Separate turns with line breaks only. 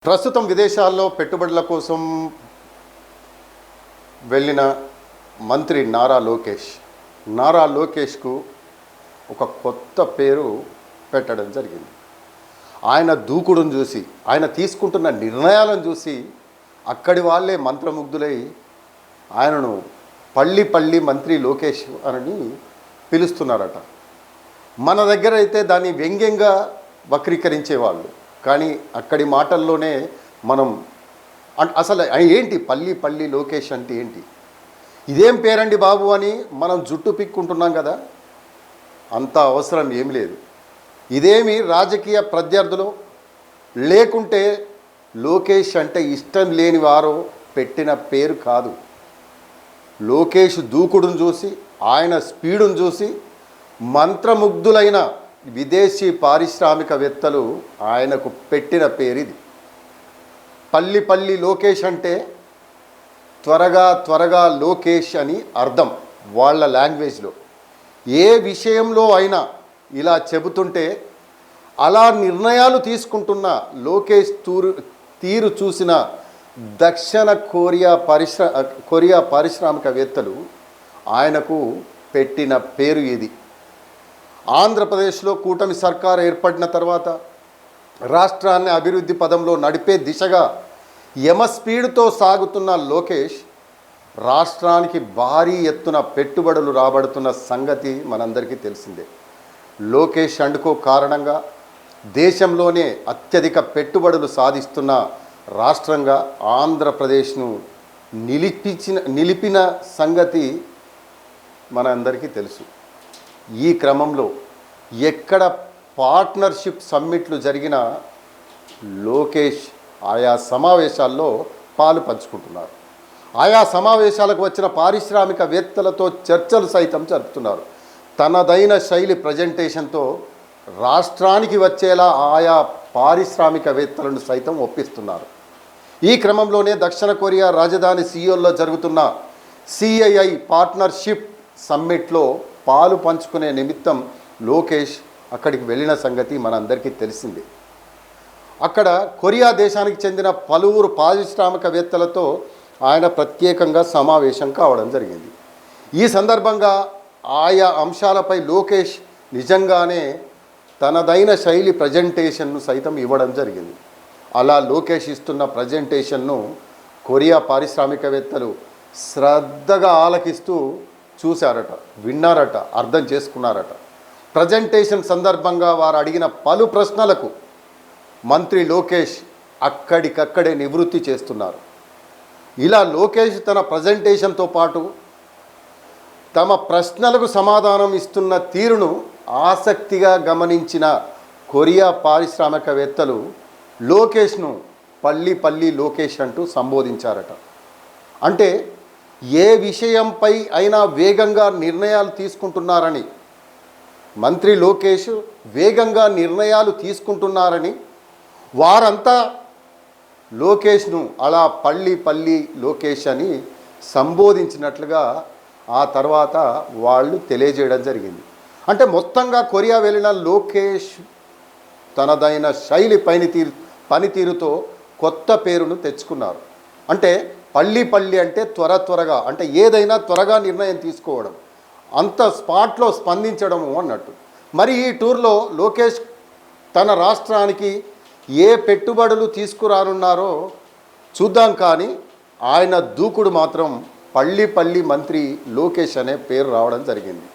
ప్రస్తుతం విదేశాల్లో పెట్టుబడుల కోసం వెళ్ళిన మంత్రి నారా లోకేష్కు ఒక కొత్త పేరు పెట్టడం జరిగింది. ఆయన దూకుడును చూసి, ఆయన తీసుకుంటున్న నిర్ణయాలను చూసి అక్కడి వాళ్ళే మంత్రముగ్ధులై ఆయనను పల్లి మంత్రి లోకేష్ అని పిలుస్తున్నారట. మన దగ్గర అయితే దాన్ని వ్యంగ్యంగా వక్రీకరించేవాళ్ళు, కానీ అక్కడి మాటల్లోనే మనం అసలు ఏంటి పల్లి లోకేష్ అంటే ఏంటి, ఇదేం పేరండి బాబు అని మనం జుట్టు పిక్కుంటున్నాం కదా. అంత అవసరం ఏం లేదు. ఇదేమి రాజకీయ ప్రత్యర్థులు లేకుంటే లోకేష్ అంటే ఇష్టం లేని వారు పెట్టిన పేరు కాదు. లోకేష్ దూకుడును చూసి, ఆయన స్పీడును చూసి మంత్రముగ్ధులైన విదేశీ పారిశ్రామికవేత్తలు ఆయనకు పెట్టిన పేరు ఇది. పల్లి లోకేష్ అంటే త్వరగా లోకేష్ అని అర్థం వాళ్ళ లాంగ్వేజ్లో. ఏ విషయంలో అయినా ఇలా చెబుతుంటే అలా నిర్ణయాలు తీసుకుంటున్న లోకేష్ తీరు చూసిన దక్షిణ కొరియా పారిశ్రామికవేత్తలు ఆయనకు పెట్టిన పేరు ఇది. ఆంధ్రప్రదేశ్లో కూటమి సర్కారు ఏర్పడిన తర్వాత రాష్ట్రాన్ని అభివృద్ధి పదంలో నడిపే దిశగా స్పీడ్తో సాగుతున్న లోకేష్ రాష్ట్రానికి భారీ ఎత్తున పెట్టుబడులు రాబడుతున్న సంగతి మనందరికీ తెలిసిందే. లోకేష్ అండుకో కారణంగా దేశంలోనే అత్యధిక పెట్టుబడులు సాధిస్తున్న రాష్ట్రంగా ఆంధ్రప్రదేశ్ను నిలిపిన సంగతి మనందరికీ తెలుసు. ఈ క్రమంలో ఎక్కడ పార్ట్నర్షిప్ సమ్మిట్లు జరిగినా లోకేష్ ఆయా సమావేశాల్లో పాలు పంచుకుంటున్నారు. ఆయా సమావేశాలకు వచ్చిన పారిశ్రామికవేత్తలతో చర్చలు సైతం జరుపుతున్నారు. తనదైన శైలి ప్రజెంటేషన్తో రాష్ట్రానికి వచ్చేలా ఆయా పారిశ్రామికవేత్తలను సైతం ఒప్పిస్తున్నారు. ఈ క్రమంలోనే దక్షిణ కొరియా రాజధాని సియోల్లో జరుగుతున్న CII పార్ట్నర్షిప్ సమ్మిట్లో పాలు పంచుకునే నిమిత్తం లోకేష్ అక్కడికి వెళ్ళిన సంగతి మనందరికీ తెలిసిందే. అక్కడ కొరియా దేశానికి చెందిన పలువురు పారిశ్రామికవేత్తలతో ఆయన ప్రత్యేకంగా సమావేశం కావడం జరిగింది. ఈ సందర్భంగా ఆయా అంశాలపై లోకేష్ నిజంగానే తనదైన శైలి ప్రజెంటేషన్ను సైతం ఇవ్వడం జరిగింది. అలా లోకేష్ ఇస్తున్న ప్రజెంటేషన్ను కొరియా పారిశ్రామికవేత్తలు శ్రద్ధగా ఆలకిస్తూ చూశారట, విన్నారట, అర్థం చేసుకున్నారట. ప్రజెంటేషన్ సందర్భంగా వారు అడిగిన పలు ప్రశ్నలకు మంత్రి లోకేష్ అక్కడికక్కడే నివృత్తి చేస్తున్నారు. ఇలా లోకేష్ తన ప్రజెంటేషన్తో పాటు తమ ప్రశ్నలకు సమాధానం ఇస్తున్న తీరును ఆసక్తిగా గమనించిన కొరియా పారిశ్రామికవేత్తలు లోకేష్ను పల్లి లోకేష్ అంటూ సంబోధించారట. అంటే ఏ విషయంపై అయినా వేగంగా నిర్ణయాలు తీసుకుంటున్నారని, మంత్రి లోకేష్ వేగంగా నిర్ణయాలు తీసుకుంటున్నారని వారంతా లోకేష్ను అలా పల్లి లోకేష్ అని సంబోధించినట్లుగా ఆ తర్వాత వాళ్ళు తెలియజేయడం జరిగింది. అంటే మొత్తంగా కొరియా వెళ్ళిన లోకేష్ తనదైన శైలి పనితీరుతో కొత్త పేరును తెచ్చుకున్నారు. అంటే పల్లి అంటే త్వరగా, అంటే ఏదైనా త్వరగా నిర్ణయం తీసుకోవడం, అంత స్పాట్లో స్పందించడము అన్నట్టు. మరి ఈ టూర్లో లోకేష్ తన రాష్ట్రానికి ఏ పెట్టుబడులు తీసుకురానున్నారో చూద్దాం, కానీ ఆయన దూకుడు మాత్రం పల్లి మంత్రి లోకేష్ అనే పేరు రావడం జరిగింది.